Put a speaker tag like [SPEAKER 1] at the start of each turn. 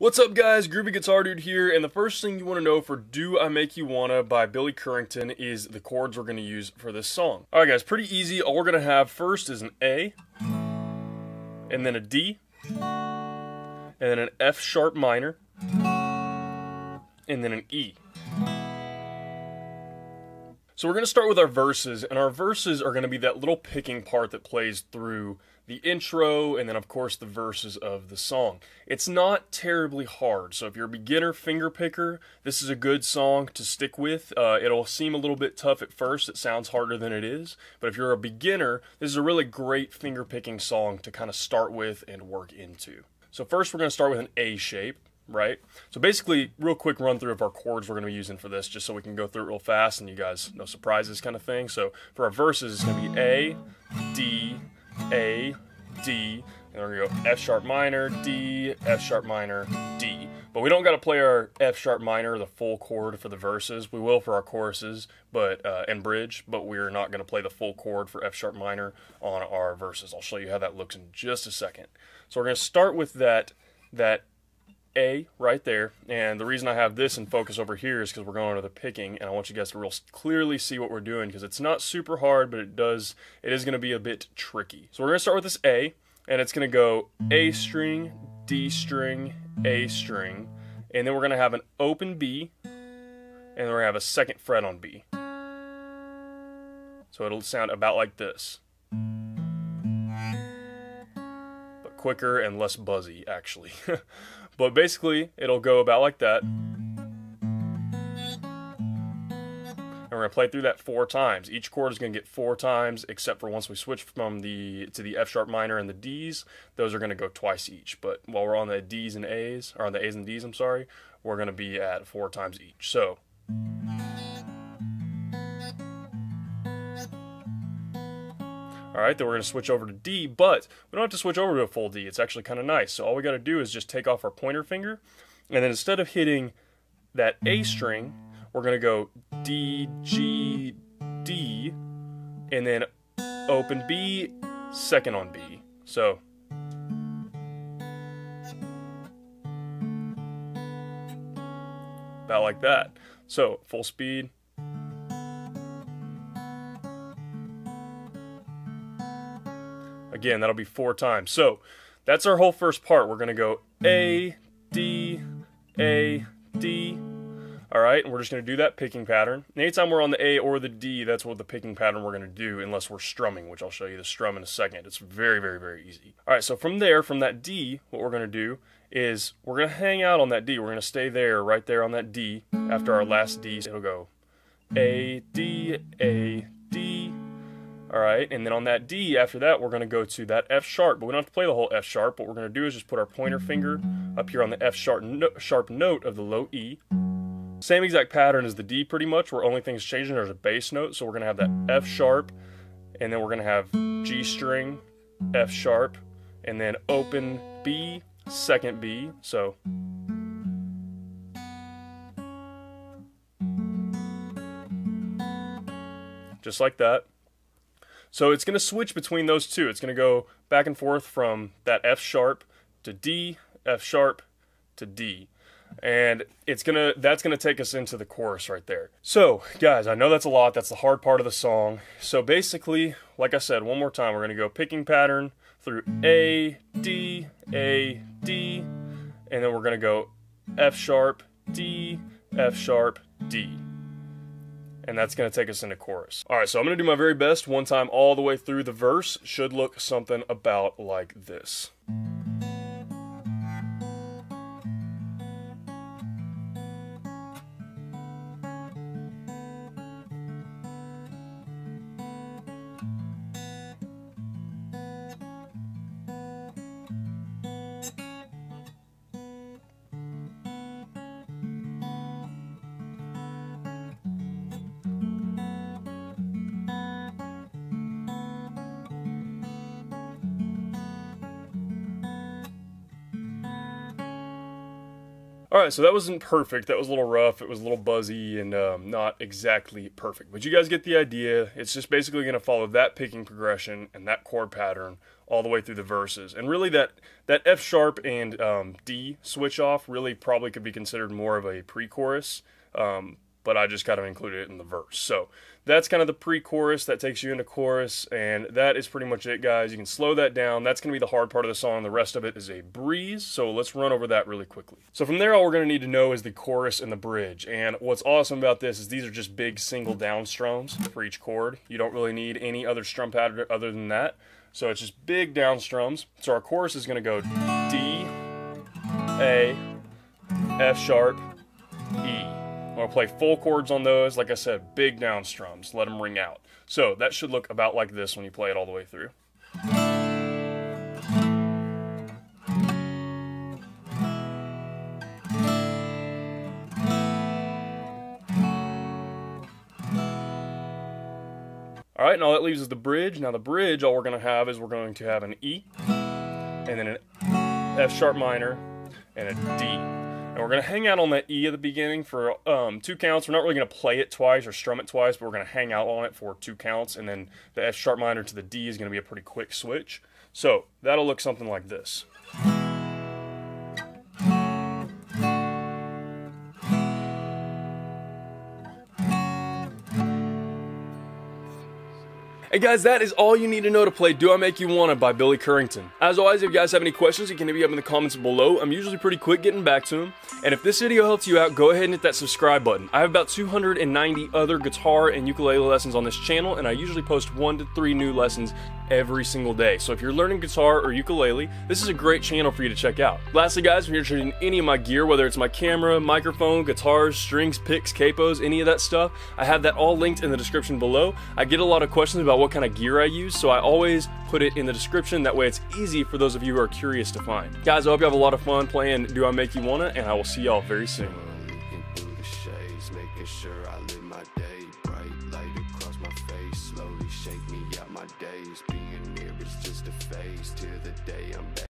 [SPEAKER 1] What's up guys, Groovy Guitar Dude here, and the first thing you want to know for Do I Make You Wanna by Billy Currington is the chords we're going to use for this song. Alright guys, pretty easy. All we're going to have first is an A, and then a D, and then an F sharp minor, and then an E. So we're going to start with our verses, and our verses are going to be that little picking part that plays through the intro, and then of course the verses of the song. It's not terribly hard, so if you're a beginner finger picker, this is a good song to stick with. It'll seem a little bit tough at first, it sounds harder than it is, but if you're a beginner, this is a really great finger picking song to kind of start with and work into. So first we're going to start with an A shape. Right? So basically, real quick run through of our chords we're going to be using for this, just so we can go through it real fast and you guys, no surprises kind of thing. So for our verses, it's going to be A, D, and we're going to go F sharp minor, D, F sharp minor, D. But we don't got to play our F sharp minor, the full chord for the verses. We will for our choruses and bridge, but we're not going to play the full chord for F sharp minor on our verses. I'll show you how that looks in just a second. So we're going to start with that A right there, and the reason I have this in focus over here is because we're going to the picking, and I want you guys to real clearly see what we're doing, because it's not super hard, but it is going to be a bit tricky. So we're going to start with this A, and it's going to go A string, D string, A string, and then we're going to have an open B, and then we're going to have a second fret on B. So it'll sound about like this, but quicker and less buzzy actually. But basically, it'll go about like that. And we're going to play through that 4 times. Each chord is going to get 4 times, except for once we switch from to the F sharp minor and the Ds, those are going to go twice each. But while we're on the Ds and As, or on the A's and Ds, I'm sorry, we're going to be at 4 times each. So alright, then we're going to switch over to D, but we don't have to switch over to a full D. It's actually kind of nice. So all we got to do is just take off our pointer finger, and then instead of hitting that A string, we're going to go D, G, D, and then open B, second on B. So about like that. So full speed. Again, that'll be 4 times. So that's our whole first part. We're going to go A, D, A, D. All right, and we're just going to do that picking pattern. And anytime we're on the A or the D, that's what the picking pattern we're going to do, unless we're strumming, which I'll show you the strum in a second. It's very, very, very easy. All right, so from there, from that D, what we're going to do is we're going to hang out on that D. We're going to stay there, right there on that D. After our last D, it'll go A, D, A, D. Alright, and then on that D, after that, we're going to go to that F sharp, but we don't have to play the whole F sharp. What we're going to do is just put our pointer finger up here on the F sharp note of the low E. Same exact pattern as the D pretty much, where only thing's changing, there's a bass note, so we're going to have that F sharp, and then we're going to have G string, F sharp, and then open B, second B, so just like that. So it's going to switch between those two. It's going to go back and forth from that F sharp to D, F sharp to D. And that's going to take us into the chorus right there. So, guys, I know that's a lot. That's the hard part of the song. So basically, like I said, one more time, we're going to go picking pattern through A, D, and then we're going to go F sharp, D, F sharp, D. And that's going to take us into chorus. Alright, so I'm going to do my very best one time all the way through. The verse should look something about like this. Alright, so that wasn't perfect. That was a little rough. It was a little buzzy and not exactly perfect. But you guys get the idea. It's just basically going to follow that picking progression and that chord pattern all the way through the verses. And really that F sharp and D switch off really probably could be considered more of a pre-chorus. But I just kind of included it in the verse. So that's kind of the pre-chorus that takes you into chorus, and that is pretty much it, guys. You can slow that down. That's going to be the hard part of the song. The rest of it is a breeze, so let's run over that really quickly. So from there, all we're going to need to know is the chorus and the bridge, and what's awesome about this is these are just big single down strums for each chord. You don't really need any other strum pattern other than that, so it's just big down strums. So our chorus is going to go D, A, F sharp, E. I'm going to play full chords on those. Like I said, big down strums. Let them ring out. So that should look about like this when you play it all the way through. Alright, and all that leaves is the bridge. Now the bridge, all we're going to have is we're going to have an E, and then an F sharp minor, and a D. And we're going to hang out on that E at the beginning for 2 counts. We're not really going to play it twice or strum it twice, but we're going to hang out on it for 2 counts. And then the F sharp minor to the D is going to be a pretty quick switch. So that'll look something like this. Hey guys, that is all you need to know to play Do I Make You Wanna by Billy Currington. As always, if you guys have any questions, you can hit me up in the comments below. I'm usually pretty quick getting back to them. And if this video helps you out, go ahead and hit that subscribe button. I have about 290 other guitar and ukulele lessons on this channel, and I usually post 1 to 3 new lessons every single day. So if you're learning guitar or ukulele, this is a great channel for you to check out. Lastly guys, if you're interested in any of my gear, whether it's my camera, microphone, guitars, strings, picks, capos, any of that stuff, I have that all linked in the description below. I get a lot of questions about what kind of gear I use, so I always put it in the description. That way it's easy for those of you who are curious to find. Guys, I hope you have a lot of fun playing Do I Make You Wanna, and I will see y'all very soon. Making sure I live my day, bright light across my face, slowly shake me out my days, being here is just a phase till the day I'm back.